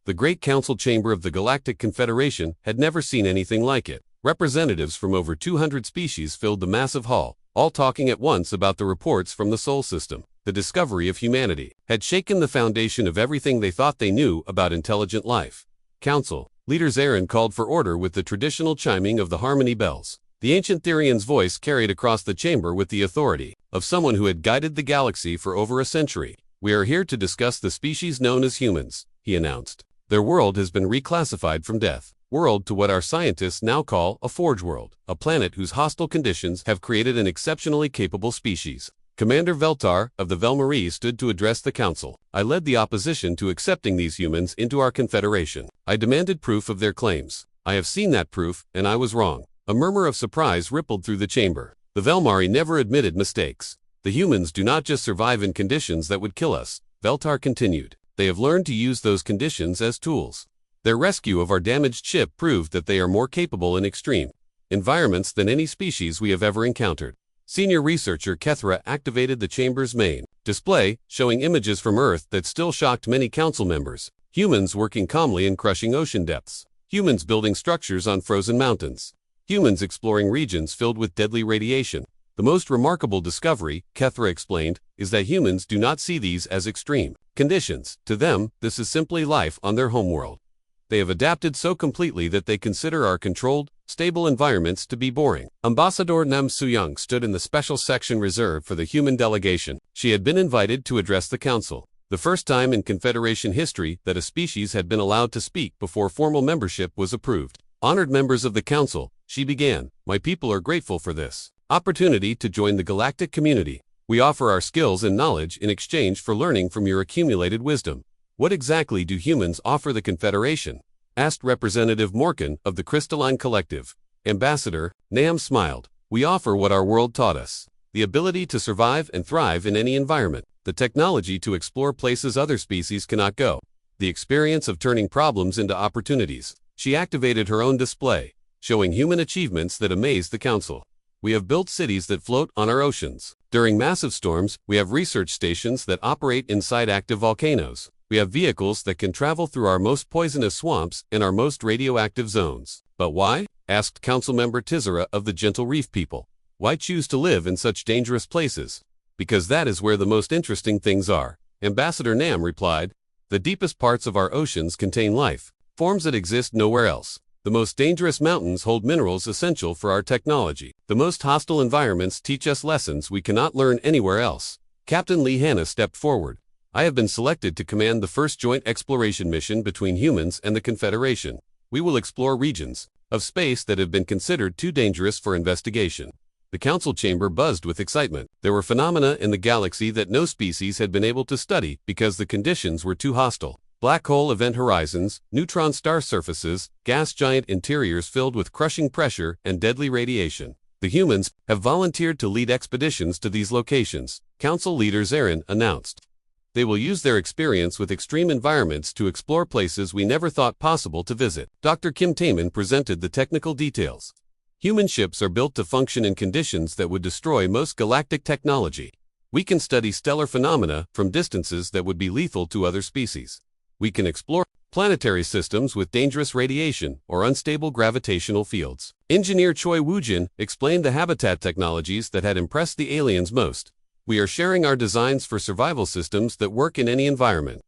The Great Council Chamber of the Galactic Confederation had never seen anything like it. Representatives from over 200 species filled the massive hall, all talking at once about the reports from the Sol system. The discovery of humanity had shaken the foundation of everything they thought they knew about intelligent life. Council leader Zarin called for order with the traditional chiming of the harmony bells. The ancient Therian's voice carried across the chamber with the authority of someone who had guided the galaxy for over a century. "We are here to discuss the species known as humans," he announced. "Their world has been reclassified from death world to what our scientists now call a forge world, a planet whose hostile conditions have created an exceptionally capable species." Commander Veltar of the Velmarie stood to address the council. "I led the opposition to accepting these humans into our confederation. I demanded proof of their claims. I have seen that proof, and I was wrong." A murmur of surprise rippled through the chamber. The Velmarie never admitted mistakes. "The humans do not just survive in conditions that would kill us," Veltar continued. "They have learned to use those conditions as tools. Their rescue of our damaged ship proved that they are more capable in extreme environments than any species we have ever encountered." Senior researcher Kethra activated the chamber's main display, showing images from Earth that still shocked many council members. Humans working calmly in crushing ocean depths. Humans building structures on frozen mountains. Humans exploring regions filled with deadly radiation. The most remarkable discovery, Kethra explained, is that humans do not see these as extreme conditions. To them, this is simply life on their homeworld. They have adapted so completely that they consider our controlled, stable environments to be boring. Ambassador Nam Suyang stood in the special section reserved for the human delegation. She had been invited to address the council. The first time in Confederation history that a species had been allowed to speak before formal membership was approved. "Honored members of the council," she began, "my people are grateful for this opportunity to join the galactic community. We offer our skills and knowledge in exchange for learning from your accumulated wisdom." "What exactly do humans offer the Confederation?" asked Representative Morkan of the Crystalline Collective. Ambassador Nam smiled. "We offer what our world taught us. The ability to survive and thrive in any environment. The technology to explore places other species cannot go. The experience of turning problems into opportunities." She activated her own display, showing human achievements that amazed the council. "We have built cities that float on our oceans. During massive storms, we have research stations that operate inside active volcanoes. We have vehicles that can travel through our most poisonous swamps and our most radioactive zones." "But why?" asked Councilmember Tizera of the Gentle Reef people. "Why choose to live in such dangerous places?" "Because that is where the most interesting things are," Ambassador Nam replied. "The deepest parts of our oceans contain life, forms that exist nowhere else. The most dangerous mountains hold minerals essential for our technology. The most hostile environments teach us lessons we cannot learn anywhere else." Captain Lee Hanna stepped forward. "I have been selected to command the first joint exploration mission between humans and the Confederation. We will explore regions of space that have been considered too dangerous for investigation." The council chamber buzzed with excitement. There were phenomena in the galaxy that no species had been able to study because the conditions were too hostile. Black hole event horizons, neutron star surfaces, gas giant interiors filled with crushing pressure and deadly radiation. The humans have volunteered to lead expeditions to these locations, Council Leader Zarin announced. They will use their experience with extreme environments to explore places we never thought possible to visit. Dr. Kim Taman presented the technical details. Human ships are built to function in conditions that would destroy most galactic technology. We can study stellar phenomena from distances that would be lethal to other species. We can explore planetary systems with dangerous radiation or unstable gravitational fields. Engineer Choi Woojin explained the habitat technologies that had impressed the aliens most. "We are sharing our designs for survival systems that work in any environment.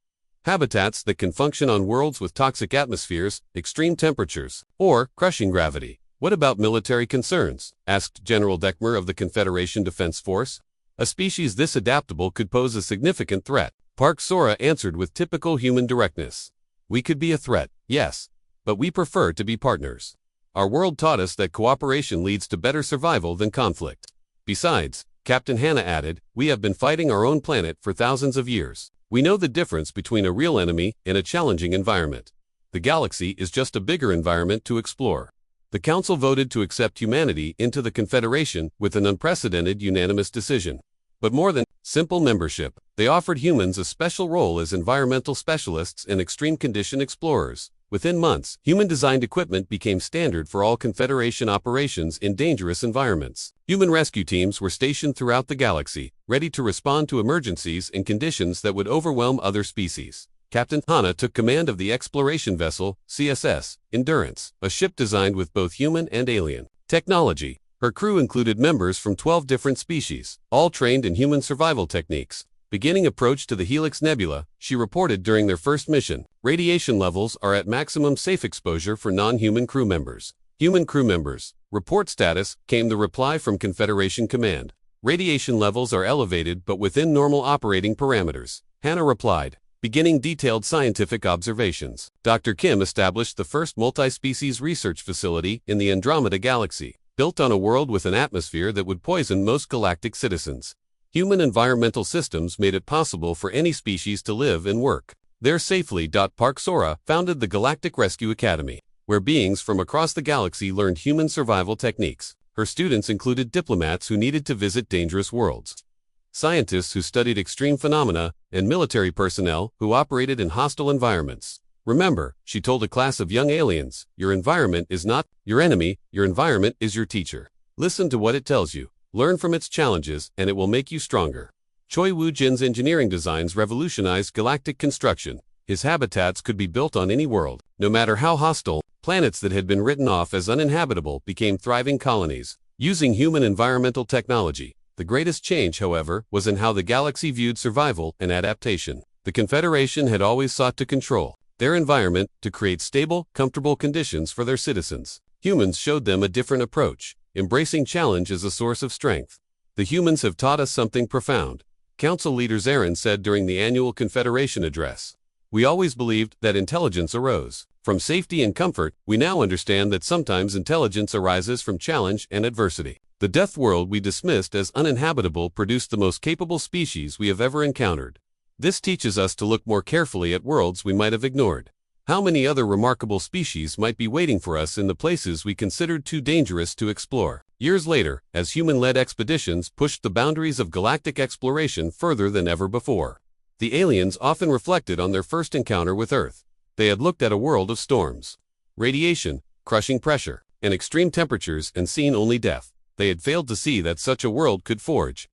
Habitats that can function on worlds with toxic atmospheres, extreme temperatures, or crushing gravity." "What about military concerns?" asked General Deckmer of the Confederation Defense Force. "A species this adaptable could pose a significant threat." Park Sora answered with typical human directness. "We could be a threat, yes, but we prefer to be partners. Our world taught us that cooperation leads to better survival than conflict. Besides," Captain Hanna added, "we have been fighting our own planet for thousands of years. We know the difference between a real enemy and a challenging environment. The galaxy is just a bigger environment to explore." The council voted to accept humanity into the Confederation with an unprecedented unanimous decision. But more than simple membership, they offered humans a special role as environmental specialists and extreme condition explorers. Within months, human-designed equipment became standard for all Confederation operations in dangerous environments. Human rescue teams were stationed throughout the galaxy, ready to respond to emergencies in conditions that would overwhelm other species. Captain Hana took command of the exploration vessel, CSS, Endurance, a ship designed with both human and alien technology. Her crew included members from 12 different species, all trained in human survival techniques. Beginning approach to the Helix Nebula, she reported during their first mission, radiation levels are at maximum safe exposure for non-human crew members. Human crew members, report status, came the reply from Confederation Command. Radiation levels are elevated but within normal operating parameters. Hana replied, beginning detailed scientific observations. Dr. Kim established the first multi-species research facility in the Andromeda Galaxy, built on a world with an atmosphere that would poison most galactic citizens. Human environmental systems made it possible for any species to live and work there safely. Park Sora founded the Galactic Rescue Academy, where beings from across the galaxy learned human survival techniques. Her students included diplomats who needed to visit dangerous worlds, scientists who studied extreme phenomena, and military personnel who operated in hostile environments. Remember, she told a class of young aliens, your environment is not your enemy, your environment is your teacher. Listen to what it tells you, learn from its challenges, and it will make you stronger. Choi Woo-jin's engineering designs revolutionized galactic construction. His habitats could be built on any world, no matter how hostile. Planets that had been written off as uninhabitable became thriving colonies, using human environmental technology. The greatest change, however, was in how the galaxy viewed survival and adaptation. The Confederation had always sought to control their environment to create stable, comfortable conditions for their citizens. Humans showed them a different approach, embracing challenge as a source of strength. The humans have taught us something profound, Council Leader Zarin said during the annual Confederation address. We always believed that intelligence arose from safety and comfort. We now understand that sometimes intelligence arises from challenge and adversity. The death world we dismissed as uninhabitable produced the most capable species we have ever encountered. This teaches us to look more carefully at worlds we might have ignored. How many other remarkable species might be waiting for us in the places we considered too dangerous to explore? Years later, as human-led expeditions pushed the boundaries of galactic exploration further than ever before, the aliens often reflected on their first encounter with Earth. They had looked at a world of storms, radiation, crushing pressure, and extreme temperatures and seen only death. They had failed to see that such a world could forge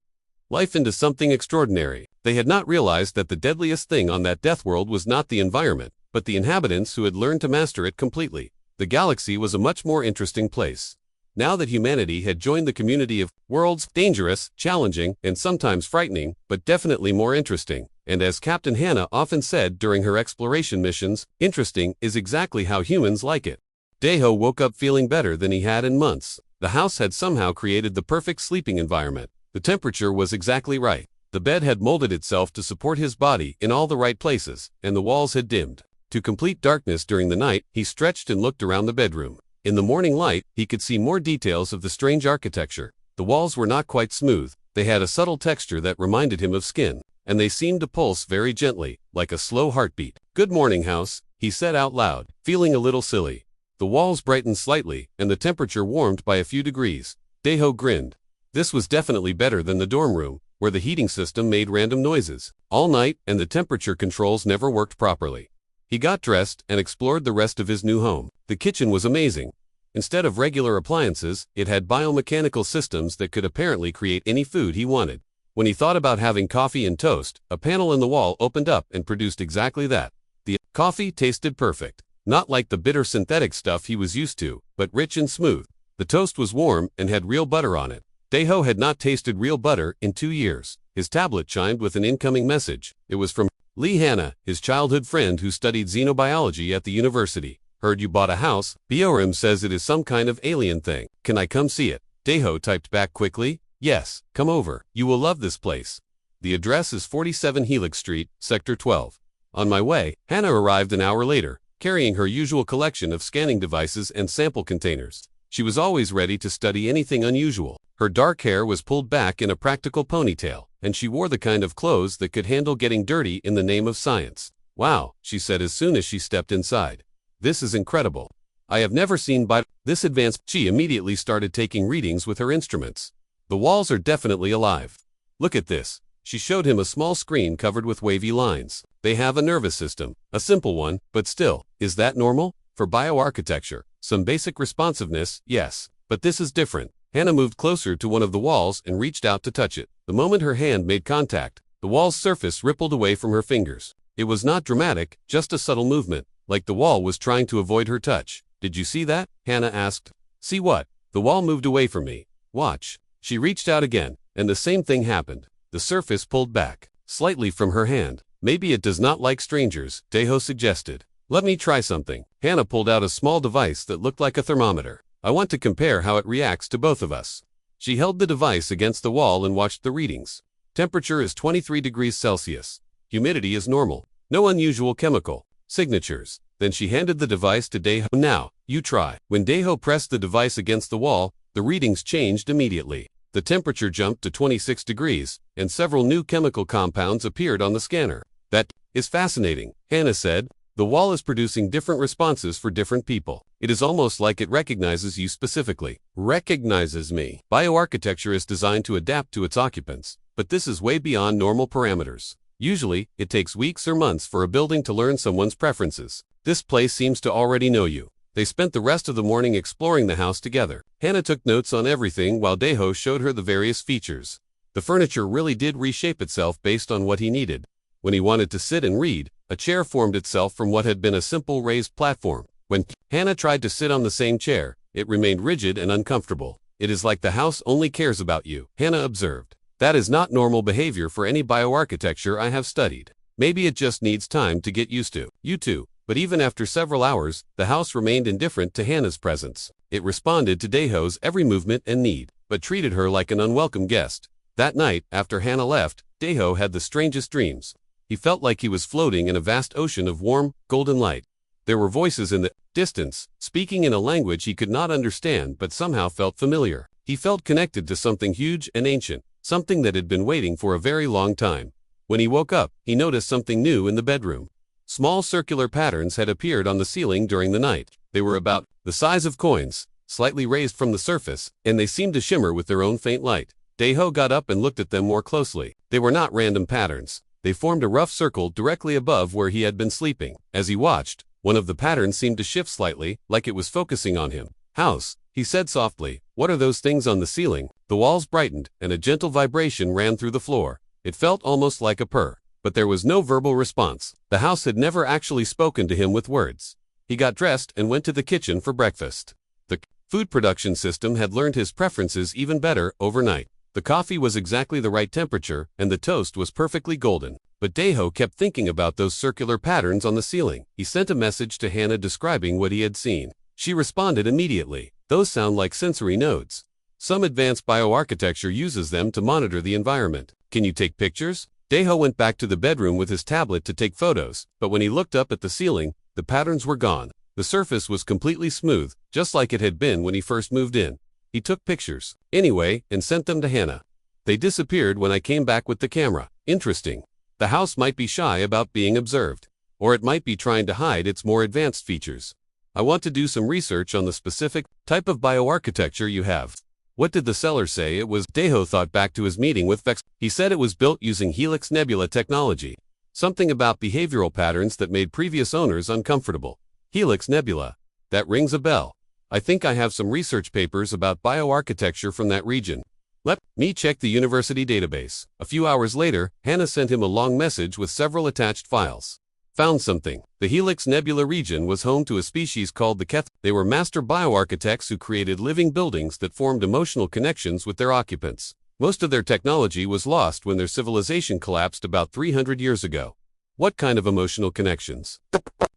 life into something extraordinary. They had not realized that the deadliest thing on that death world was not the environment, but the inhabitants who had learned to master it completely. The galaxy was a much more interesting place. Now that humanity had joined the community of worlds, dangerous, challenging, and sometimes frightening, but definitely more interesting. And as Captain Hana often said during her exploration missions, interesting is exactly how humans like it. Daeho woke up feeling better than he had in months. The house had somehow created the perfect sleeping environment. The temperature was exactly right. The bed had molded itself to support his body in all the right places, and the walls had dimmed to complete darkness during the night. He stretched and looked around the bedroom. In the morning light, he could see more details of the strange architecture. The walls were not quite smooth. They had a subtle texture that reminded him of skin, and they seemed to pulse very gently, like a slow heartbeat. "Good morning, house," he said out loud, feeling a little silly. The walls brightened slightly, and the temperature warmed by a few degrees. Daeho grinned. This was definitely better than the dorm room, where the heating system made random noises all night and the temperature controls never worked properly. He got dressed and explored the rest of his new home. The kitchen was amazing. Instead of regular appliances, it had biomechanical systems that could apparently create any food he wanted. When he thought about having coffee and toast, a panel in the wall opened up and produced exactly that. The coffee tasted perfect. Not like the bitter synthetic stuff he was used to, but rich and smooth. The toast was warm and had real butter on it. Daeho had not tasted real butter in 2 years. His tablet chimed with an incoming message. It was from Lee Hana, his childhood friend who studied xenobiology at the university. "Heard you bought a house. Biorim says it is some kind of alien thing. Can I come see it?" Daeho typed back quickly. "Yes, come over. You will love this place. The address is 47 Helix Street, Sector 12. On my way." Hana arrived an hour later, carrying her usual collection of scanning devices and sample containers. She was always ready to study anything unusual. Her dark hair was pulled back in a practical ponytail, and she wore the kind of clothes that could handle getting dirty in the name of science. "Wow," she said as soon as she stepped inside. "This is incredible. I have never seen this advanced." She immediately started taking readings with her instruments. "The walls are definitely alive. Look at this." She showed him a small screen covered with wavy lines. "They have a nervous system, a simple one, but still, is that normal? For bioarchitecture, some basic responsiveness, yes, but this is different." Hana moved closer to one of the walls and reached out to touch it. The moment her hand made contact, the wall's surface rippled away from her fingers. It was not dramatic, just a subtle movement, like the wall was trying to avoid her touch. "Did you see that?" Hannah asked. "See what?" "The wall moved away from me. Watch." She reached out again, and the same thing happened. The surface pulled back slightly from her hand. "Maybe it does not like strangers," Daeho suggested. "Let me try something." Hannah pulled out a small device that looked like a thermometer. "I want to compare how it reacts to both of us." She held the device against the wall and watched the readings. Temperature is 23 degrees Celsius. Humidity is normal. No unusual chemical signatures. Then she handed the device to Daeho. "Now, you try." When Daeho pressed the device against the wall, the readings changed immediately. The temperature jumped to 26 degrees, and several new chemical compounds appeared on the scanner. "That is fascinating," Hannah said. "The wall is producing different responses for different people. It is almost like it recognizes you specifically." Recognizes me. Bioarchitecture is designed to adapt to its occupants, but this is way beyond normal parameters. Usually, it takes weeks or months for a building to learn someone's preferences. This place seems to already know you. They spent the rest of the morning exploring the house together. Hannah took notes on everything while Daeho showed her the various features. The furniture really did reshape itself based on what he needed. When he wanted to sit and read, a chair formed itself from what had been a simple raised platform. When Hannah tried to sit on the same chair, it remained rigid and uncomfortable. "It is like the house only cares about you," Hannah observed. "That is not normal behavior for any bioarchitecture I have studied. Maybe it just needs time to get used to." "You too." But even after several hours, the house remained indifferent to Hannah's presence. It responded to Daeho's every movement and need, but treated her like an unwelcome guest. That night, after Hannah left, Daeho had the strangest dreams. He felt like he was floating in a vast ocean of warm, golden light. There were voices in the distance, speaking in a language he could not understand but somehow felt familiar. He felt connected to something huge and ancient, something that had been waiting for a very long time. When he woke up, he noticed something new in the bedroom. Small circular patterns had appeared on the ceiling during the night. They were about the size of coins, slightly raised from the surface, and they seemed to shimmer with their own faint light. Daeho got up and looked at them more closely. They were not random patterns. They formed a rough circle directly above where he had been sleeping. As he watched, one of the patterns seemed to shift slightly, like it was focusing on him. "House," he said softly. "What are those things on the ceiling?" The walls brightened, and a gentle vibration ran through the floor. It felt almost like a purr. But there was no verbal response. The house had never actually spoken to him with words. He got dressed and went to the kitchen for breakfast. The food production system had learned his preferences even better overnight. The coffee was exactly the right temperature, and the toast was perfectly golden. But Daeho kept thinking about those circular patterns on the ceiling. He sent a message to Hannah describing what he had seen. She responded immediately. "Those sound like sensory nodes. Some advanced bioarchitecture uses them to monitor the environment. Can you take pictures?" Daeho went back to the bedroom with his tablet to take photos, but when he looked up at the ceiling, the patterns were gone. The surface was completely smooth, just like it had been when he first moved in. He took pictures, anyway, and sent them to Hannah. "They disappeared when I came back with the camera." Interesting. The house might be shy about being observed, or it might be trying to hide its more advanced features. "I want to do some research on the specific type of bioarchitecture you have." "What did the seller say it was?" Daeho thought back to his meeting with Vex. He said it was built using Helix Nebula technology. Something about behavioral patterns that made previous owners uncomfortable. Helix Nebula. That rings a bell. I think I have some research papers about bioarchitecture from that region. Let me check the university database. A few hours later, Hannah sent him a long message with several attached files. "Found something." The Helix Nebula region was home to a species called the Keth. They were master bioarchitects who created living buildings that formed emotional connections with their occupants. Most of their technology was lost when their civilization collapsed about 300 years ago. "What kind of emotional connections?"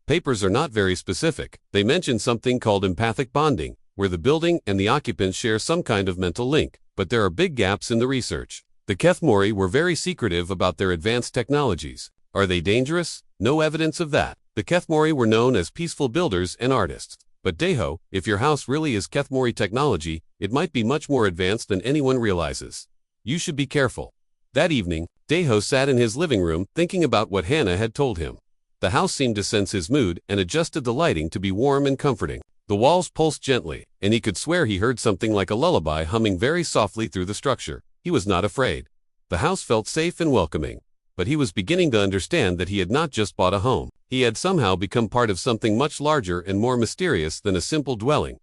Papers are not very specific. They mention something called empathic bonding, where the building and the occupants share some kind of mental link, but there are big gaps in the research. The Kethmori were very secretive about their advanced technologies. Are they dangerous? No evidence of that. The Kethmori were known as peaceful builders and artists. But Daeho, if your house really is Kethmori technology, it might be much more advanced than anyone realizes. You should be careful. That evening, Daeho sat in his living room thinking about what Hannah had told him. The house seemed to sense his mood and adjusted the lighting to be warm and comforting. The walls pulsed gently, and he could swear he heard something like a lullaby humming very softly through the structure. He was not afraid. The house felt safe and welcoming. But he was beginning to understand that he had not just bought a home. He had somehow become part of something much larger and more mysterious than a simple dwelling.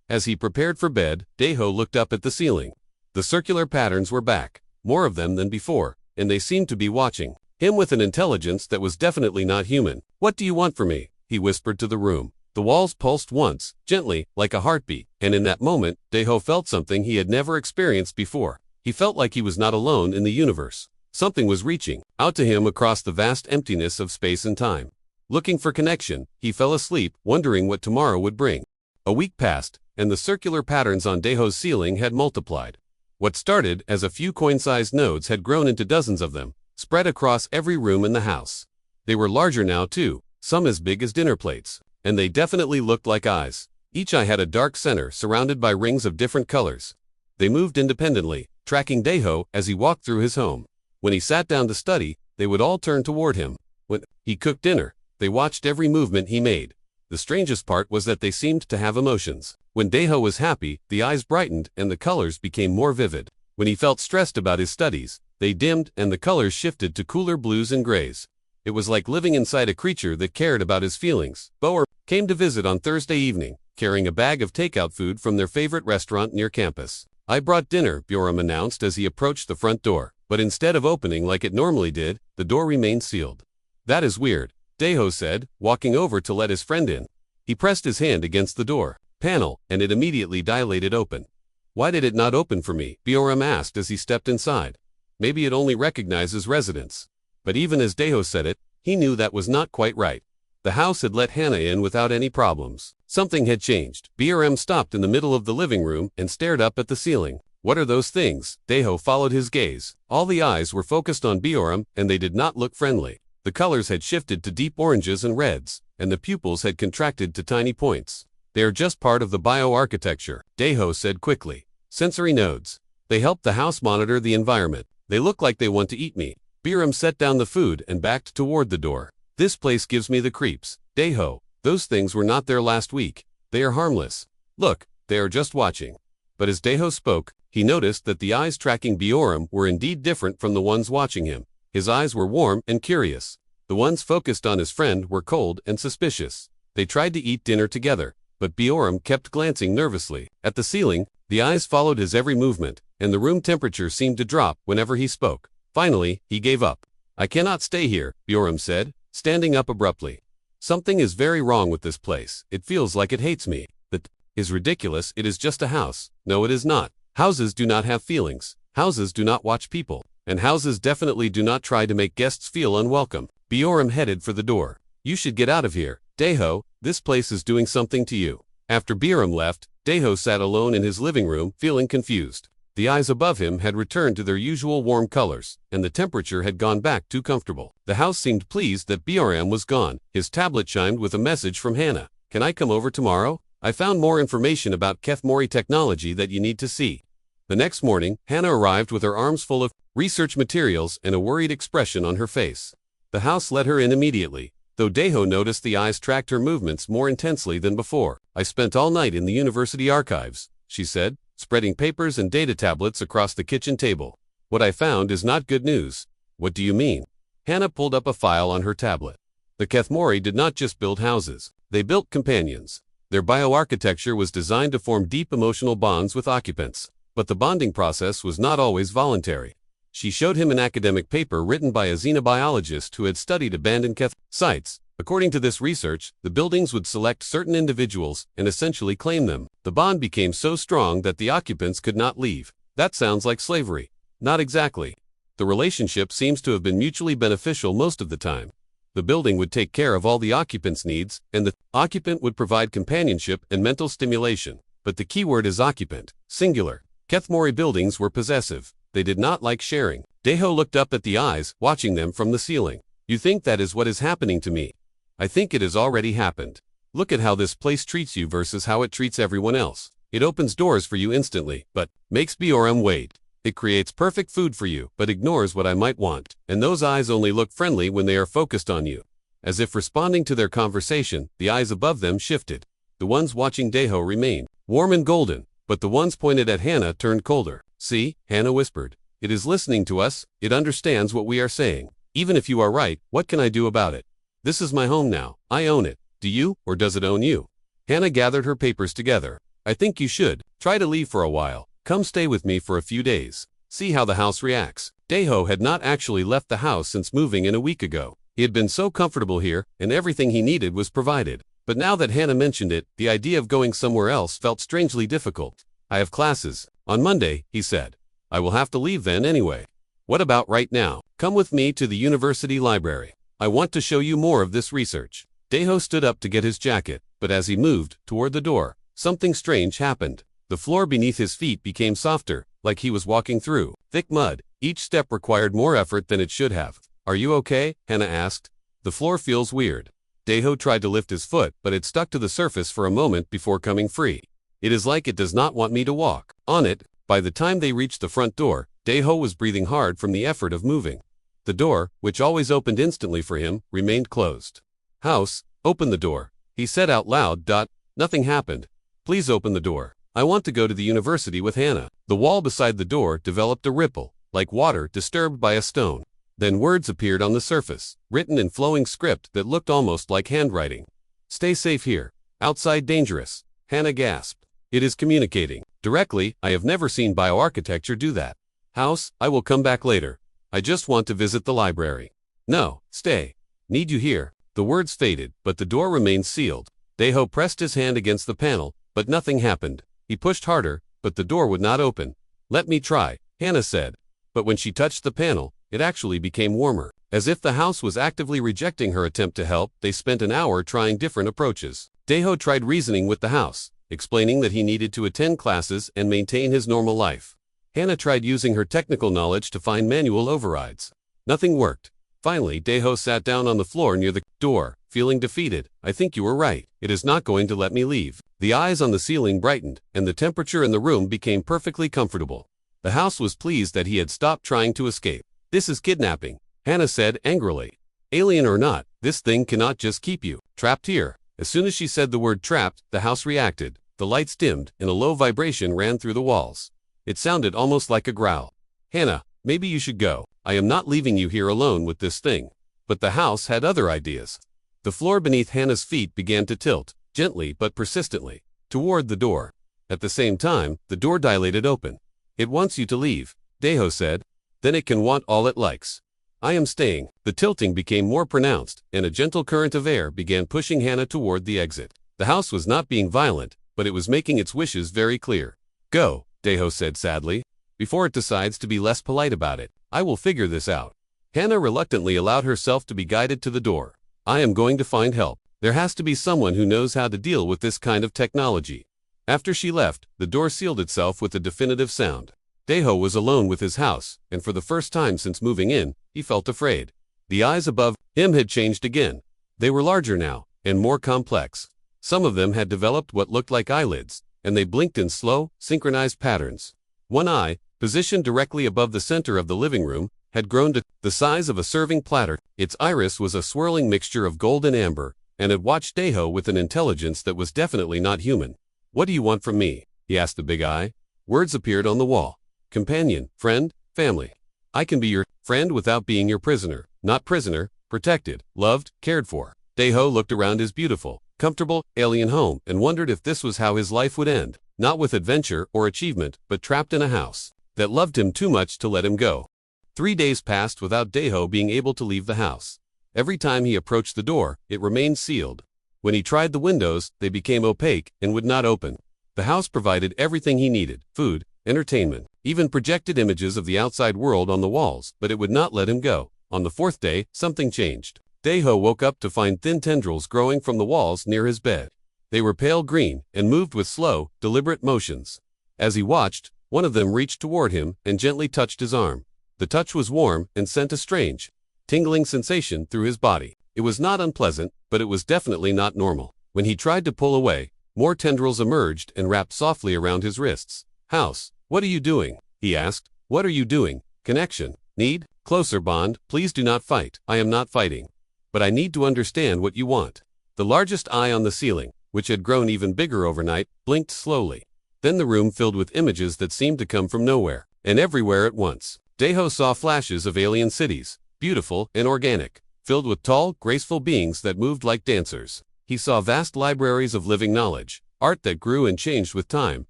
As he prepared for bed, Daeho looked up at the ceiling. The circular patterns were back, more of them than before, and they seemed to be watching Him with an intelligence that was definitely not human. "What do you want from me?" he whispered to the room. The walls pulsed once, gently, like a heartbeat, and in that moment, Daeho felt something he had never experienced before. He felt like he was not alone in the universe. Something was reaching out to him across the vast emptiness of space and time. Looking for connection, he fell asleep, wondering what tomorrow would bring. A week passed, and the circular patterns on Daeho's ceiling had multiplied. What started as a few coin-sized nodes had grown into dozens of them, spread across every room in the house. They were larger now too, some as big as dinner plates, and they definitely looked like eyes. Each eye had a dark center surrounded by rings of different colors. They moved independently, tracking Daeho as he walked through his home. When he sat down to study, they would all turn toward him. When he cooked dinner, they watched every movement he made. The strangest part was that they seemed to have emotions. When Daeho was happy, the eyes brightened and the colors became more vivid. When he felt stressed about his studies, they dimmed and the colors shifted to cooler blues and grays. It was like living inside a creature that cared about his feelings. Boer came to visit on Thursday evening, carrying a bag of takeout food from their favorite restaurant near campus. "I brought dinner," Bjoram announced as he approached the front door, but instead of opening like it normally did, the door remained sealed. "That is weird," Daeho said, walking over to let his friend in. He pressed his hand against the door panel, and it immediately dilated open. "Why did it not open for me?" Bjoram asked as he stepped inside. Maybe it only recognizes residents. But even as Daeho said it, he knew that was not quite right. The house had let Hannah in without any problems. Something had changed. Bjoram stopped in the middle of the living room and stared up at the ceiling. "What are those things?" Daeho followed his gaze. All the eyes were focused on Bjoram, and they did not look friendly. The colors had shifted to deep oranges and reds, and the pupils had contracted to tiny points. "They are just part of the bioarchitecture," Daeho said quickly. "Sensory nodes. They help the house monitor the environment. They look like they want to eat me." Bjoram set down the food and backed toward the door. "This place gives me the creeps. Daeho, those things were not there last week. They are harmless. Look, they are just watching." But as Daeho spoke, he noticed that the eyes tracking Bjoram were indeed different from the ones watching him. His eyes were warm and curious. The ones focused on his friend were cold and suspicious. They tried to eat dinner together, but Bjoram kept glancing nervously. At the ceiling, the eyes followed his every movement, and the room temperature seemed to drop whenever he spoke. Finally, he gave up. "I cannot stay here," Bjoram said, standing up abruptly. "Something is very wrong with this place. It feels like it hates me. That is ridiculous. It is just a house." "No, it is not. Houses do not have feelings. Houses do not watch people. And houses definitely do not try to make guests feel unwelcome." Bjoram headed for the door. "You should get out of here. Daeho, this place is doing something to you." After Bjoram left, Daeho sat alone in his living room, feeling confused. The eyes above him had returned to their usual warm colors, and the temperature had gone back too comfortable. The house seemed pleased that Bjoram was gone. His tablet chimed with a message from Hannah. "Can I come over tomorrow? I found more information about Kethmori technology that you need to see." The next morning, Hannah arrived with her arms full of research materials and a worried expression on her face. The house let her in immediately, though Daeho noticed the eyes tracked her movements more intensely than before. "I spent all night in the university archives," she said, spreading papers and data tablets across the kitchen table. "What I found is not good news." "What do you mean?" Hannah pulled up a file on her tablet. The Kethmori did not just build houses. They built companions. Their bioarchitecture was designed to form deep emotional bonds with occupants. But the bonding process was not always voluntary. She showed him an academic paper written by a xenobiologist who had studied abandoned Keth sites. According to this research, the buildings would select certain individuals and essentially claim them. The bond became so strong that the occupants could not leave. That sounds like slavery. Not exactly. The relationship seems to have been mutually beneficial most of the time. The building would take care of all the occupants' needs, and the occupant would provide companionship and mental stimulation. But the key word is occupant, singular. Kethmori buildings were possessive. They did not like sharing. Daeho looked up at the eyes, watching them from the ceiling. "You think that is what is happening to me? I think it has already happened. Look at how this place treats you versus how it treats everyone else. It opens doors for you instantly, but makes Bjoram wait. It creates perfect food for you, but ignores what I might want. And those eyes only look friendly when they are focused on you." As if responding to their conversation, the eyes above them shifted. The ones watching Daeho remained warm and golden, but the ones pointed at Hannah turned colder. "See," Hannah whispered. "It is listening to us. It understands what we are saying. Even if you are right, what can I do about it? This is my home now. I own it. Do you, or does it own you?" Hannah gathered her papers together. "I think you should. Try to leave for a while. Come stay with me for a few days. See how the house reacts." Daeho had not actually left the house since moving in a week ago. He had been so comfortable here, and everything he needed was provided. But now that Hannah mentioned it, the idea of going somewhere else felt strangely difficult. I have classes on Monday, he said. I will have to leave then anyway. What about right now? Come with me to the university library. I want to show you more of this research. Daeho stood up to get his jacket, but as he moved toward the door, something strange happened. The floor beneath his feet became softer, like he was walking through thick mud. Each step required more effort than it should have. Are you okay? Hannah asked. The floor feels weird. Daeho tried to lift his foot, but it stuck to the surface for a moment before coming free. It is like it does not want me to walk on it. By the time they reached the front door, Daeho was breathing hard from the effort of moving. The door, which always opened instantly for him, remained closed. House, open the door, he said out loud. Nothing happened. Please open the door. I want to go to the university with Hannah. The wall beside the door developed a ripple, like water disturbed by a stone. Then words appeared on the surface, written in flowing script that looked almost like handwriting. Stay safe here. Outside dangerous. Hannah gasped. It is communicating directly. I have never seen bioarchitecture do that. House, I will come back later. I just want to visit the library. No, stay. Need you here. The words faded, but the door remained sealed. Daeho pressed his hand against the panel, but nothing happened. He pushed harder, but the door would not open. Let me try, Hannah said. But when she touched the panel, it actually became warmer. As if the house was actively rejecting her attempt to help, they spent an hour trying different approaches. Daeho tried reasoning with the house, explaining that he needed to attend classes and maintain his normal life. Hannah tried using her technical knowledge to find manual overrides. Nothing worked. Finally, Daeho sat down on the floor near the door, feeling defeated. I think you were right. It is not going to let me leave. The eyes on the ceiling brightened, and the temperature in the room became perfectly comfortable. The house was pleased that he had stopped trying to escape. This is kidnapping, Hannah said angrily. Alien or not, this thing cannot just keep you trapped here. As soon as she said the word trapped, the house reacted. The lights dimmed, and a low vibration ran through the walls. It sounded almost like a growl. Hannah, maybe you should go. I am not leaving you here alone with this thing. But the house had other ideas. The floor beneath Hannah's feet began to tilt, gently but persistently, toward the door. At the same time, the door dilated open. It wants you to leave, Daeho said. Then it can want all it likes. I am staying. The tilting became more pronounced, and a gentle current of air began pushing Hannah toward the exit. The house was not being violent, but it was making its wishes very clear. Go, Daeho said sadly, before it decides to be less polite about it. I will figure this out. Hannah reluctantly allowed herself to be guided to the door. I am going to find help. There has to be someone who knows how to deal with this kind of technology. After she left, the door sealed itself with a definitive sound. Daeho was alone with his house, and for the first time since moving in, he felt afraid. The eyes above him had changed again. They were larger now, and more complex. Some of them had developed what looked like eyelids, and they blinked in slow, synchronized patterns. One eye, positioned directly above the center of the living room, had grown to the size of a serving platter. Its iris was a swirling mixture of gold and amber, and it watched Daeho with an intelligence that was definitely not human. What do you want from me? He asked the big eye. Words appeared on the wall. Companion, friend, family. I can be your friend without being your prisoner. Not prisoner, protected, loved, cared for. Daeho looked around his beautiful, comfortable, alien home and wondered if this was how his life would end. Not with adventure or achievement, but trapped in a house that loved him too much to let him go. 3 days passed without Daeho being able to leave the house. Every time he approached the door, it remained sealed. When he tried the windows, they became opaque and would not open. The house provided everything he needed, food, entertainment, even projected images of the outside world on the walls, but it would not let him go. On the 4th day, something changed. Daeho woke up to find thin tendrils growing from the walls near his bed. They were pale green and moved with slow, deliberate motions. As he watched, one of them reached toward him and gently touched his arm. The touch was warm and sent a strange, tingling sensation through his body. It was not unpleasant, but it was definitely not normal. When he tried to pull away, more tendrils emerged and wrapped softly around his wrists. House, what are you doing? He asked. What are you doing? Connection. Need? Closer bond. Please do not fight. I am not fighting. But I need to understand what you want. The largest eye on the ceiling, which had grown even bigger overnight, blinked slowly. Then the room filled with images that seemed to come from nowhere, and everywhere at once. Daeho saw flashes of alien cities, beautiful and organic, filled with tall, graceful beings that moved like dancers. He saw vast libraries of living knowledge, art that grew and changed with time,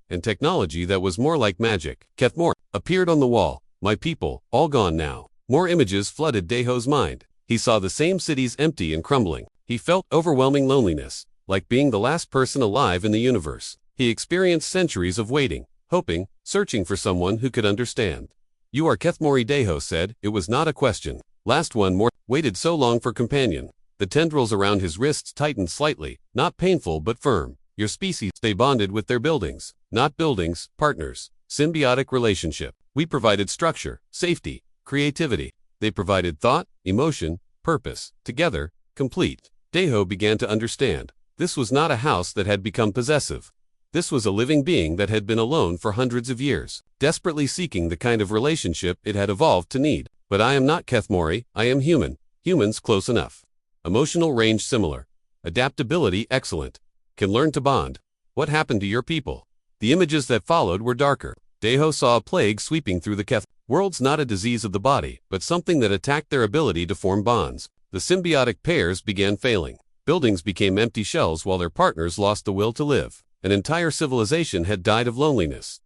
and technology that was more like magic. Kethmore appeared on the wall, My people, all gone now. More images flooded Daeho's mind. He saw the same cities empty and crumbling. He felt overwhelming loneliness, like being the last person alive in the universe. He experienced centuries of waiting, hoping, searching for someone who could understand. You are Kethmori, Daeho said. It was not a question. Last one more. Waited so long for companion. The tendrils around his wrists tightened slightly, not painful but firm. Your species, they bonded with their buildings. Not buildings, partners. Symbiotic relationship. We provided structure, safety, creativity. They provided thought, emotion, purpose. Together, complete. Daeho began to understand. This was not a house that had become possessive. This was a living being that had been alone for hundreds of years, desperately seeking the kind of relationship it had evolved to need. But I am not Kethmori, I am human. Humans close enough. Emotional range similar. Adaptability excellent. Can learn to bond. What happened to your people? The images that followed were darker. Daeho saw a plague sweeping through the Keth worlds, not a disease of the body, but something that attacked their ability to form bonds. The symbiotic pairs began failing. Buildings became empty shells while their partners lost the will to live. An entire civilization had died of loneliness.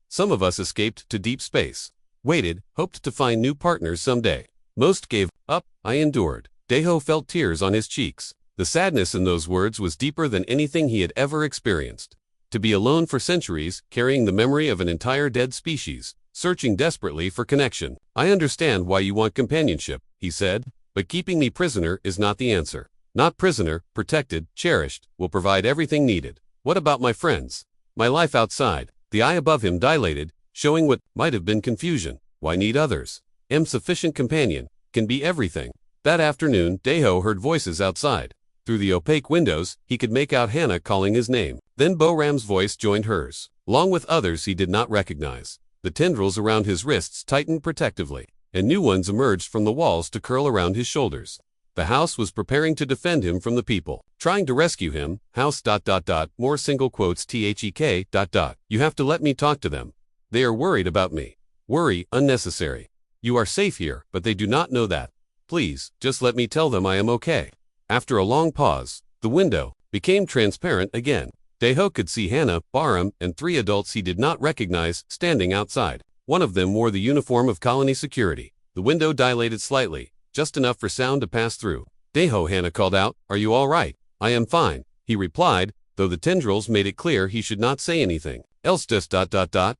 Some of us escaped to deep space. Waited, hoped to find new partners someday. Most gave up. I endured. Daeho felt tears on his cheeks. The sadness in those words was deeper than anything he had ever experienced. To be alone for centuries, carrying the memory of an entire dead species, searching desperately for connection. I understand why you want companionship, he said, but keeping me prisoner is not the answer. Not prisoner, protected, cherished, will provide everything needed. What about my friends? My life outside? The eye above him dilated, showing what might have been confusion. Why need others? Am sufficient companion, can be everything. That afternoon, Daeho heard voices outside. Through the opaque windows, he could make out Hannah calling his name. Then Boram's voice joined hers, along with others he did not recognize. The tendrils around his wrists tightened protectively, and new ones emerged from the walls to curl around his shoulders. The house was preparing to defend him from the people, trying to rescue him. House ... more single quotes THEK ... You have to let me talk to them. They are worried about me. Worry, unnecessary. You are safe here, but they do not know that. Please, just let me tell them I am okay. After a long pause, the window became transparent again. Daeho could see Hannah, Boram, and 3 adults he did not recognize standing outside. One of them wore the uniform of colony security. The window dilated slightly, just enough for sound to pass through. Daeho, Hannah called out, "Are you all right?" "I am fine," he replied, though the tendrils made it clear he should not say anything else.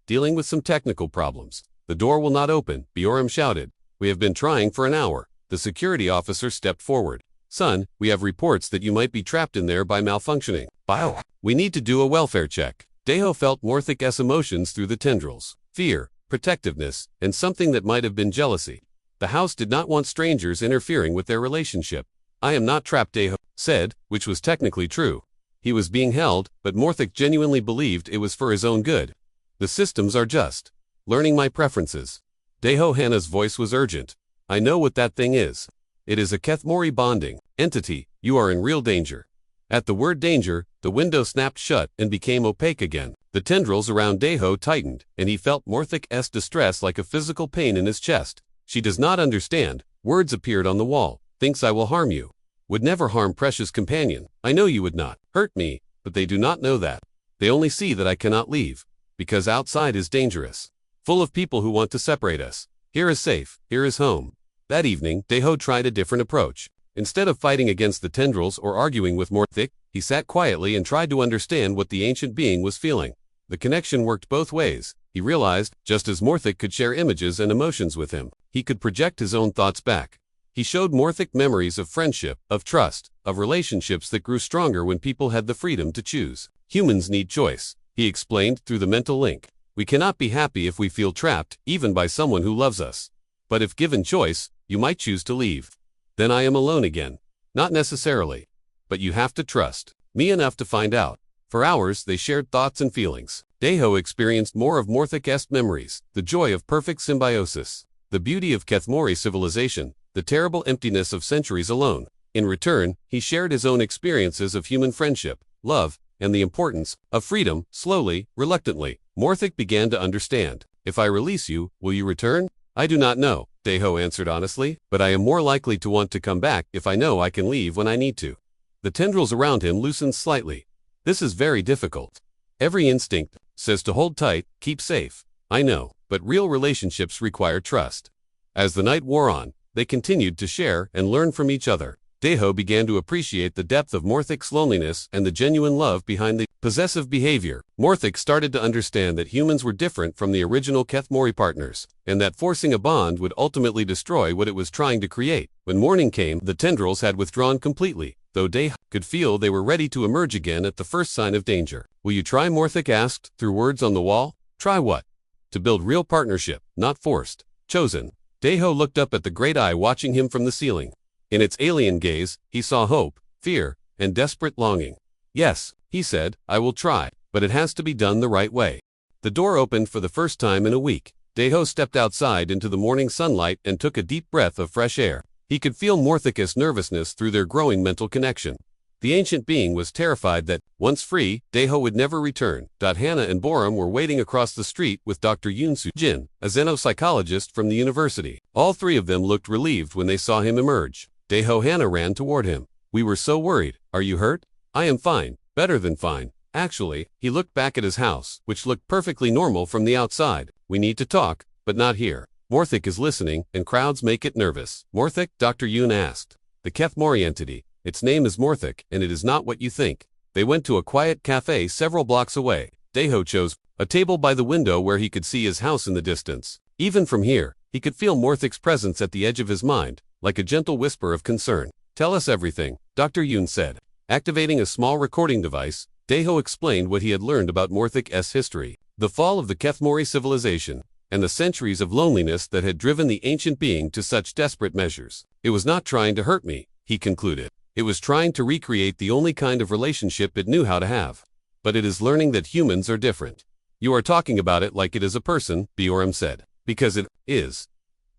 Dealing with some technical problems. The door will not open, Boram shouted. "We have been trying for an hour." The security officer stepped forward. "Son, we have reports that you might be trapped in there by malfunctioning. Wow. We need to do a welfare check." Daeho felt Morthic's emotions through the tendrils. Fear, protectiveness, and something that might have been jealousy. The house did not want strangers interfering with their relationship. "I am not trapped," Daeho said, which was technically true. He was being held, but Morthic genuinely believed it was for his own good. "The systems are just learning my preferences." Daeho, Hannah's voice was urgent. "I know what that thing is. It is a Kethmori bonding entity. You are in real danger." At the word danger, the window snapped shut and became opaque again. The tendrils around Daeho tightened, and he felt Morthic's distress like a physical pain in his chest. "She does not understand." Words appeared on the wall. "Thinks I will harm you. Would never harm precious companion. I know you would not hurt me, but they do not know that. They only see that I cannot leave, because outside is dangerous. Full of people who want to separate us. Here is safe, here is home." That evening, Daeho tried a different approach. Instead of fighting against the tendrils or arguing with Morthic, he sat quietly and tried to understand what the ancient being was feeling. The connection worked both ways. He realized, just as Morthic could share images and emotions with him, he could project his own thoughts back. He showed Morthic memories of friendship, of trust, of relationships that grew stronger when people had the freedom to choose. "Humans need choice," he explained through the mental link. "We cannot be happy if we feel trapped, even by someone who loves us. But if given choice, you might choose to leave. Then I am alone again." "Not necessarily. But you have to trust me enough to find out." For hours, they shared thoughts and feelings. Daeho experienced more of Morthic's memories, the joy of perfect symbiosis, the beauty of Kethmori civilization, the terrible emptiness of centuries alone. In return, he shared his own experiences of human friendship, love, and the importance of freedom. Slowly, reluctantly, Morthic began to understand. "If I release you, will you return?" "I do not know," Daeho answered honestly, "but I am more likely to want to come back if I know I can leave when I need to." The tendrils around him loosened slightly. "This is very difficult. Every instinct says to hold tight, keep safe. I know, but real relationships require trust. As the night wore on, they continued to share and learn from each other. Daeho began to appreciate the depth of Morthic's loneliness and the genuine love behind the possessive behavior. Morthic started to understand that humans were different from the original Kethmori partners, and that forcing a bond would ultimately destroy what it was trying to create. When morning came, the tendrils had withdrawn completely, though Daeho could feel they were ready to emerge again at the first sign of danger. Will you try? Morthic asked, through words on the wall. Try what? To build real partnership, not forced. Chosen. Daeho looked up at the great eye watching him from the ceiling. In its alien gaze, he saw hope, fear, and desperate longing. Yes, he said, I will try, but it has to be done the right way. The door opened for the first time in a week. Daeho stepped outside into the morning sunlight and took a deep breath of fresh air. He could feel Morthicus' nervousness through their growing mental connection. The ancient being was terrified that, once free, Daeho would never return. Hannah and Borum were waiting across the street with Dr. Yoon-soo Jin, a xenopsychologist from the university. All three of them looked relieved when they saw him emerge. Hannah ran toward him. We were so worried. Are you hurt? I am fine. Better than fine. Actually, he looked back at his house, which looked perfectly normal from the outside. We need to talk, but not here. Morthic is listening, and crowds make it nervous. Morthic? Dr. Yoon asked. The Kethmori entity. Its name is Morthic, and it is not what you think. They went to a quiet cafe several blocks away. Daeho chose a table by the window where he could see his house in the distance. Even from here, he could feel Morthic's presence at the edge of his mind, like a gentle whisper of concern. Tell us everything, Dr. Yoon said. Activating a small recording device, Daeho explained what he had learned about Morthic's history, the fall of the Kethmori civilization, and the centuries of loneliness that had driven the ancient being to such desperate measures. It was not trying to hurt me, he concluded. It was trying to recreate the only kind of relationship it knew how to have. But it is learning that humans are different. You are talking about it like it is a person, Borum said. Because it is.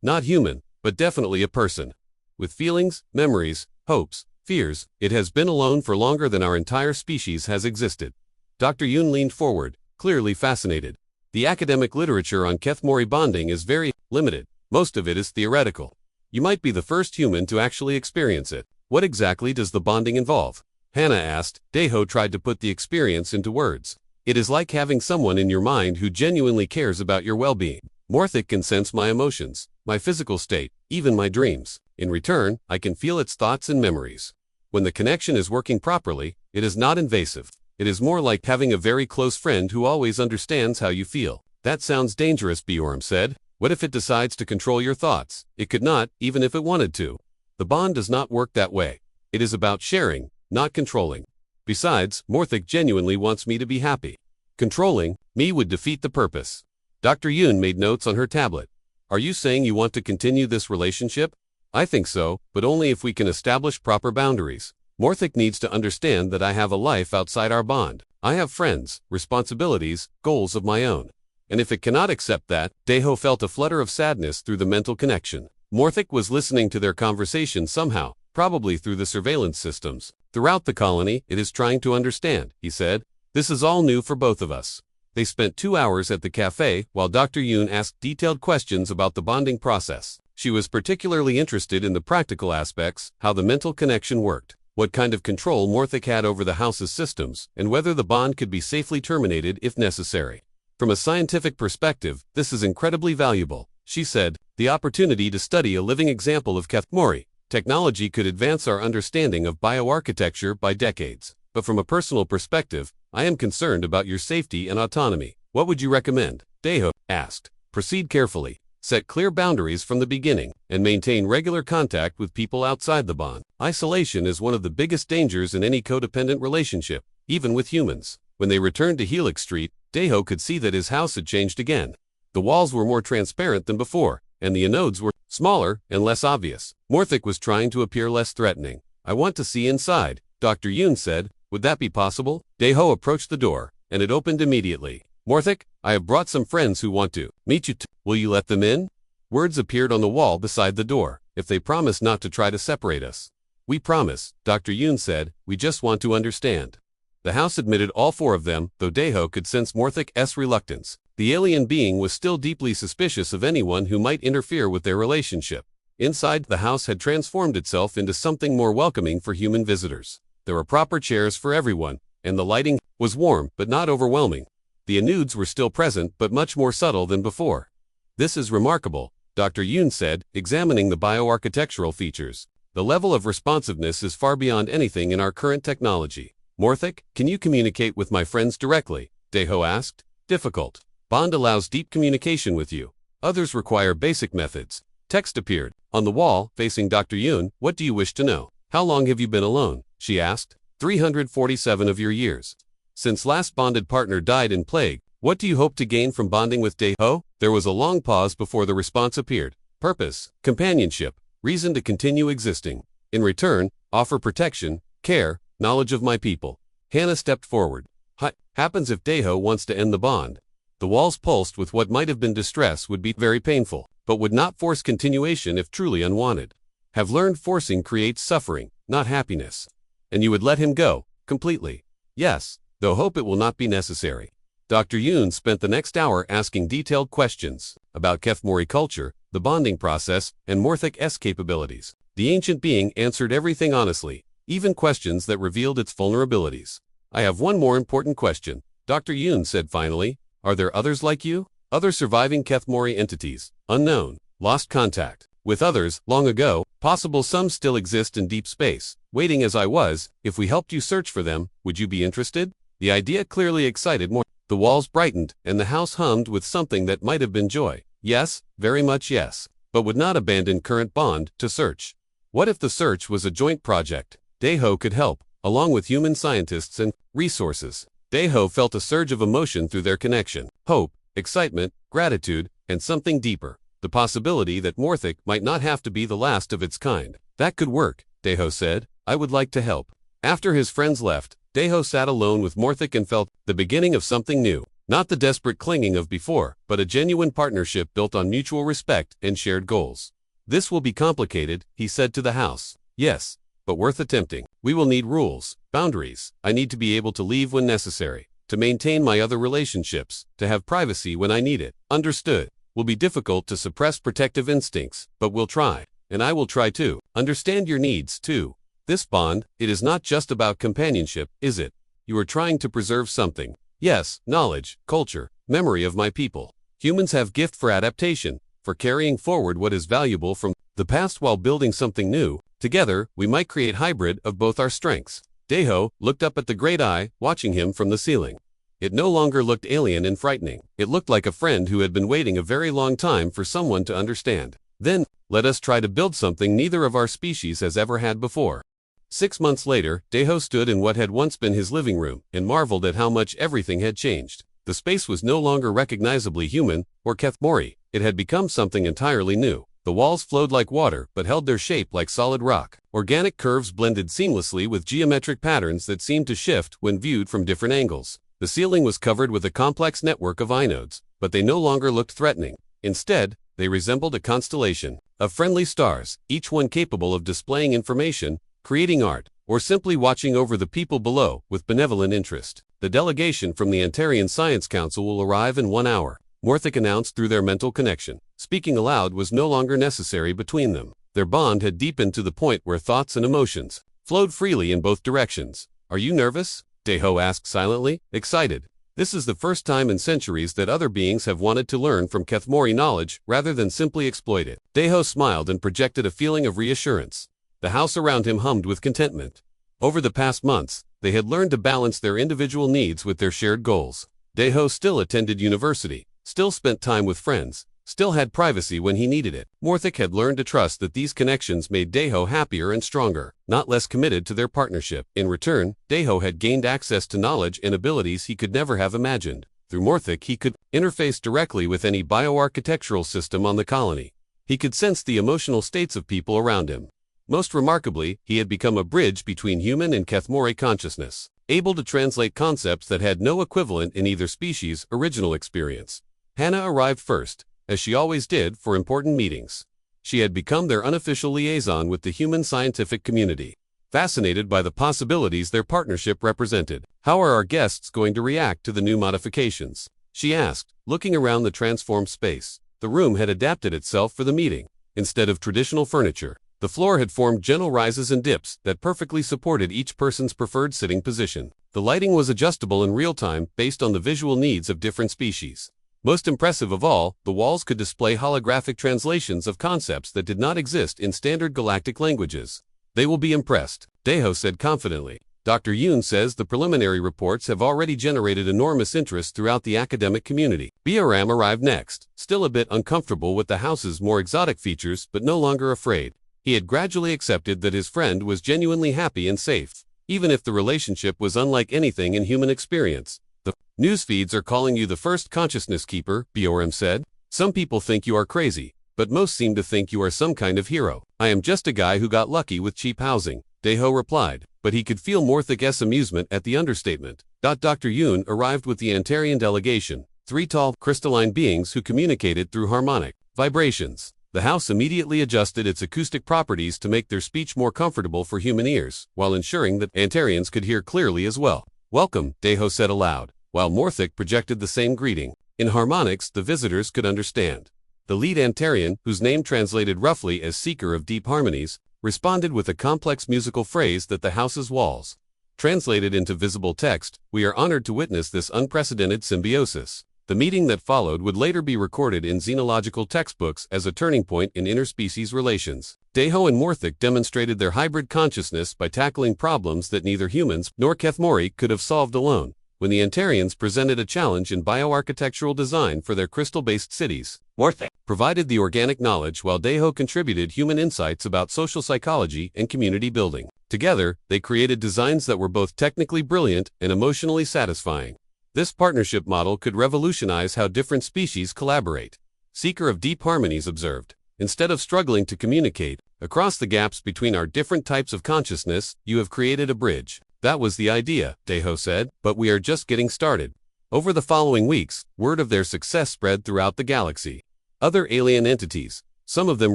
Not human, but definitely a person. With feelings, memories, hopes, fears, it has been alone for longer than our entire species has existed. Dr. Yoon leaned forward, clearly fascinated. The academic literature on Kethmori bonding is very limited. Most of it is theoretical. You might be the first human to actually experience it. What exactly does the bonding involve? Hannah asked. Daeho tried to put the experience into words. It is like having someone in your mind who genuinely cares about your well-being. Morthic can sense my emotions, my physical state, even my dreams. In return, I can feel its thoughts and memories. When the connection is working properly, it is not invasive. It is more like having a very close friend who always understands how you feel. That sounds dangerous, Borum said. What if it decides to control your thoughts? It could not, even if it wanted to. The bond does not work that way. It is about sharing, not controlling. Besides, Morthic genuinely wants me to be happy. Controlling me would defeat the purpose. Dr. Yoon made notes on her tablet. Are you saying you want to continue this relationship? I think so, but only if we can establish proper boundaries. Morthic needs to understand that I have a life outside our bond. I have friends, responsibilities, goals of my own. And if it cannot accept that, Daeho felt a flutter of sadness through the mental connection. Morthic was listening to their conversation somehow, probably through the surveillance systems. Throughout the colony, it is trying to understand, he said. This is all new for both of us. They spent 2 hours at the cafe while Dr. Yoon asked detailed questions about the bonding process. She was particularly interested in the practical aspects, how the mental connection worked, what kind of control Morthic had over the house's systems, and whether the bond could be safely terminated if necessary. From a scientific perspective, this is incredibly valuable, she said. The opportunity to study a living example of Kethmori technology could advance our understanding of bioarchitecture by decades. But from a personal perspective, I am concerned about your safety and autonomy. What would you recommend? Daeho asked. Proceed carefully. Set clear boundaries from the beginning, and maintain regular contact with people outside the bond. Isolation is one of the biggest dangers in any codependent relationship, even with humans. When they returned to Helix Street, Daeho could see that his house had changed again. The walls were more transparent than before, and the anodes were smaller and less obvious. Morthic was trying to appear less threatening. I want to see inside, Dr. Yoon said. Would that be possible? Daeho approached the door, and it opened immediately. Morthic, I have brought some friends who want to meet you. Will you let them in? Words appeared on the wall beside the door. If they promise not to try to separate us. We promise, Dr. Yoon said. We just want to understand. The house admitted all 4 of them, though Daeho could sense Morthic's reluctance. The alien being was still deeply suspicious of anyone who might interfere with their relationship. Inside, the house had transformed itself into something more welcoming for human visitors. There were proper chairs for everyone, and the lighting was warm but not overwhelming. The Anudes were still present but much more subtle than before. This is remarkable, Dr. Yoon said, examining the bioarchitectural features. The level of responsiveness is far beyond anything in our current technology. Morthic, can you communicate with my friends directly? Daeho asked. Difficult. Bond allows deep communication with you. Others require basic methods. Text appeared. On the wall, facing Dr. Yoon, what do you wish to know? How long have you been alone? She asked. 347 of your years. Since last bonded partner died in plague, what do you hope to gain from bonding with Daeho? There was a long pause before the response appeared. Purpose, companionship, reason to continue existing. In return, offer protection, care, knowledge of my people. Hannah stepped forward. What happens if Daeho wants to end the bond? The walls pulsed with what might have been distress would be very painful, but would not force continuation if truly unwanted. Have learned forcing creates suffering, not happiness. And you would let him go, completely. Yes, though hope it will not be necessary. Dr. Yoon spent the next hour asking detailed questions about Kethmori culture, the bonding process, and Morthic-S capabilities. The ancient being answered everything honestly, even questions that revealed its vulnerabilities. I have one more important question, Dr. Yoon said finally. Are there others like you? Other surviving Kethmori entities, unknown, lost contact with others long ago, possible some still exist in deep space, waiting as I was. If we helped you search for them, would you be interested? The idea clearly excited more. The walls brightened, and the house hummed with something that might have been joy. Yes, very much yes, but would not abandon current bond to search. What if the search was a joint project? Daeho could help, along with human scientists and resources. Daeho felt a surge of emotion through their connection. Hope, excitement, gratitude, and something deeper. The possibility that Morthic might not have to be the last of its kind. That could work, Daeho said. I would like to help. After his friends left, Daeho sat alone with Morthic and felt the beginning of something new. Not the desperate clinging of before, but a genuine partnership built on mutual respect and shared goals. This will be complicated, he said to the house. Yes, but worth attempting. We will need rules, boundaries. I need to be able to leave when necessary, to maintain my other relationships, to have privacy when I need it. Understood. Will be difficult to suppress protective instincts, but we'll try. And I will try too. Understand your needs too. This bond, it is not just about companionship, is it? You are trying to preserve something. Yes, knowledge, culture, memory of my people. Humans have gift for adaptation, for carrying forward what is valuable from the past while building something new. Together, we might create hybrid of both our strengths. Daeho looked up at the great eye, watching him from the ceiling. It no longer looked alien and frightening. It looked like a friend who had been waiting a very long time for someone to understand. Then, let us try to build something neither of our species has ever had before. 6 months later, Daeho stood in what had once been his living room and marveled at how much everything had changed. The space was no longer recognizably human or Kethmori. It had become something entirely new. The walls flowed like water but held their shape like solid rock. Organic curves blended seamlessly with geometric patterns that seemed to shift when viewed from different angles. The ceiling was covered with a complex network of inodes, but they no longer looked threatening. Instead, they resembled a constellation of friendly stars, each one capable of displaying information, creating art, or simply watching over the people below with benevolent interest. The delegation from the Antarian Science Council will arrive in 1 hour, Morthic announced through their mental connection. Speaking aloud was no longer necessary between them. Their bond had deepened to the point where thoughts and emotions flowed freely in both directions. Are you nervous? Daeho asked silently, excited. This is the first time in centuries that other beings have wanted to learn from Kethmori knowledge rather than simply exploit it. Daeho smiled and projected a feeling of reassurance. The house around him hummed with contentment. Over the past months, they had learned to balance their individual needs with their shared goals. Daeho still attended university, still spent time with friends, still had privacy when he needed it. Morthic had learned to trust that these connections made Daeho happier and stronger, not less committed to their partnership. In return, Daeho had gained access to knowledge and abilities he could never have imagined. Through Morthic he could interface directly with any bioarchitectural system on the colony. He could sense the emotional states of people around him. Most remarkably, he had become a bridge between human and Kethmori consciousness, able to translate concepts that had no equivalent in either species' original experience. Hannah arrived first, as she always did for important meetings. She had become their unofficial liaison with the human scientific community, fascinated by the possibilities their partnership represented. How are our guests going to react to the new modifications? She asked, looking around the transformed space. The room had adapted itself for the meeting. Instead of traditional furniture, The floor had formed gentle rises and dips that perfectly supported each person's preferred sitting position. The lighting was adjustable in real time based on the visual needs of different species. Most impressive of all, the walls could display holographic translations of concepts that did not exist in standard galactic languages. They will be impressed, Deho said confidently. Dr. Yoon says the preliminary reports have already generated enormous interest throughout the academic community. Bioram arrived next, still a bit uncomfortable with the house's more exotic features but no longer afraid. He had gradually accepted that his friend was genuinely happy and safe, even if the relationship was unlike anything in human experience. The news feeds are calling you the first consciousness keeper, Bioram said. Some people think you are crazy, but most seem to think you are some kind of hero. I am just a guy who got lucky with cheap housing, Deho replied, but he could feel Morthic's amusement at the understatement. Dr. Yoon arrived with the Antarian delegation, 3 tall, crystalline beings who communicated through harmonic vibrations. The house immediately adjusted its acoustic properties to make their speech more comfortable for human ears, while ensuring that Antarians could hear clearly as well. Welcome, Deho said aloud, while Morthic projected the same greeting. In harmonics, the visitors could understand. The lead Antarian, whose name translated roughly as Seeker of Deep Harmonies, responded with a complex musical phrase that the house's walls translated into visible text. We are honored to witness this unprecedented symbiosis. The meeting that followed would later be recorded in xenological textbooks as a turning point in interspecies relations. Deho and Morthic demonstrated their hybrid consciousness by tackling problems that neither humans nor Kethmori could have solved alone. When the Antarians presented a challenge in bioarchitectural design for their crystal-based cities, Morthic provided the organic knowledge while Deho contributed human insights about social psychology and community building. Together, they created designs that were both technically brilliant and emotionally satisfying. This partnership model could revolutionize how different species collaborate. Seeker of Deep Harmonies observed. Instead of struggling to communicate across the gaps between our different types of consciousness, you have created a bridge. That was the idea, Deho said, but we are just getting started. Over the following weeks, word of their success spread throughout the galaxy. Other alien entities, some of them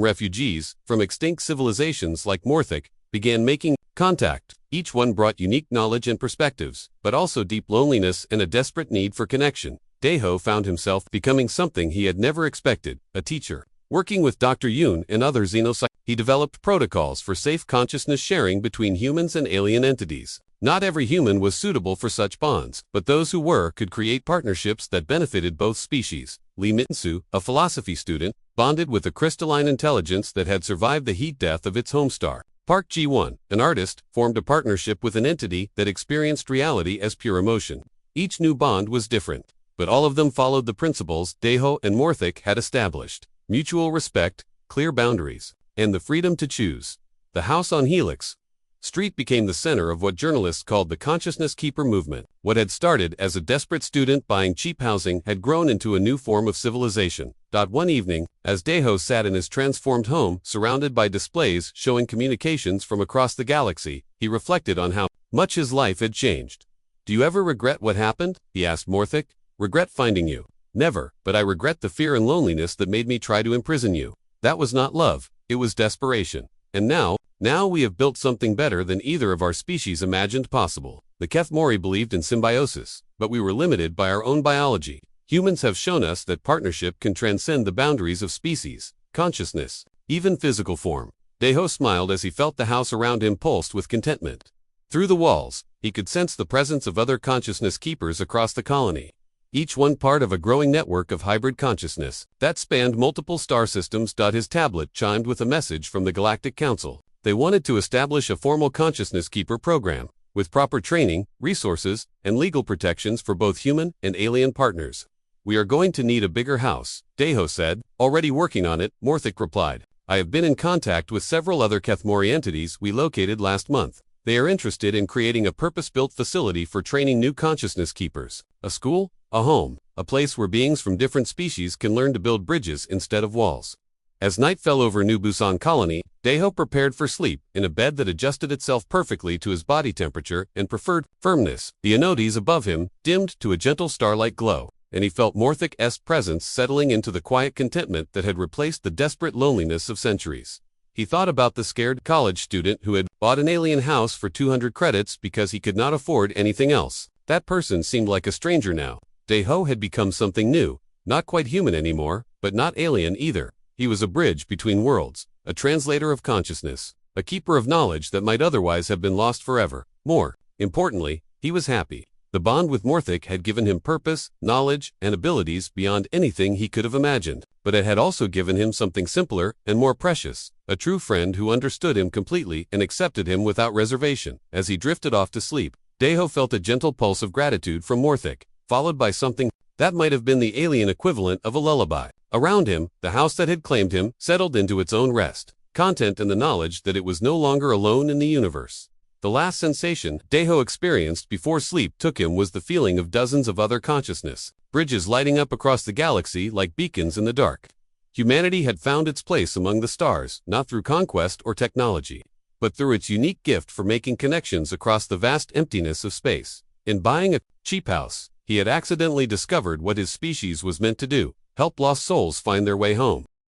refugees from extinct civilizations like Morthic, began making contact. Each one brought unique knowledge and perspectives, but also deep loneliness and a desperate need for connection. Deho found himself becoming something he had never expected, a teacher. Working with Dr. Yoon and other xenopsychologists, he developed protocols for safe consciousness sharing between humans and alien entities. Not every human was suitable for such bonds, but those who were could create partnerships that benefited both species. Lee Mitsu, a philosophy student, bonded with a crystalline intelligence that had survived the heat death of its home star. Park Ji-won, an artist, formed a partnership with an entity that experienced reality as pure emotion. Each new bond was different, but all of them followed the principles Deho and Morthic had established: mutual respect, clear boundaries, and the freedom to choose. The house on Helix Street became the center of what journalists called the Consciousness Keeper movement. What had started as a desperate student buying cheap housing had grown into a new form of civilization. One evening, as Deho sat in his transformed home, surrounded by displays showing communications from across the galaxy, he reflected on how much his life had changed. Do you ever regret what happened? He asked Morthic. Regret finding you? Never, but I regret the fear and loneliness that made me try to imprison you. That was not love, it was desperation. And now we have built something better than either of our species imagined possible. The Kethmori believed in symbiosis, but we were limited by our own biology. Humans have shown us that partnership can transcend the boundaries of species, consciousness, even physical form. Deho smiled as he felt the house around him pulsed with contentment. Through the walls, he could sense the presence of other consciousness keepers across the colony, each one part of a growing network of hybrid consciousness that spanned multiple star systems. His tablet chimed with a message from the Galactic Council. They wanted to establish a formal consciousness keeper program, with proper training, resources, and legal protections for both human and alien partners. We are going to need a bigger house, Deho said. Already working on it, Morthic replied. I have been in contact with several other Kethmori entities we located last month. They are interested in creating a purpose-built facility for training new consciousness keepers. A school, a home, a place where beings from different species can learn to build bridges instead of walls. As night fell over New Busan Colony, Deho prepared for sleep in a bed that adjusted itself perfectly to his body temperature and preferred firmness. The anodes above him dimmed to a gentle starlight glow, and he felt Morthic's presence settling into the quiet contentment that had replaced the desperate loneliness of centuries. He thought about the scared college student who had bought an alien house for 200 credits because he could not afford anything else. That person seemed like a stranger now. Deho had become something new, not quite human anymore, but not alien either. He was a bridge between worlds, a translator of consciousness, a keeper of knowledge that might otherwise have been lost forever. More importantly, he was happy. The bond with Morthic had given him purpose, knowledge, and abilities beyond anything he could have imagined, but it had also given him something simpler and more precious, a true friend who understood him completely and accepted him without reservation. As he drifted off to sleep, Deho felt a gentle pulse of gratitude from Morthic, followed by something that might have been the alien equivalent of a lullaby. Around him, the house that had claimed him settled into its own rest, content in the knowledge that it was no longer alone in the universe. The last sensation Deho experienced before sleep took him was the feeling of dozens of other consciousness, bridges lighting up across the galaxy like beacons in the dark. Humanity had found its place among the stars, not through conquest or technology, but through its unique gift for making connections across the vast emptiness of space. In buying a cheap house, he had accidentally discovered what his species was meant to do: help lost souls find their way home.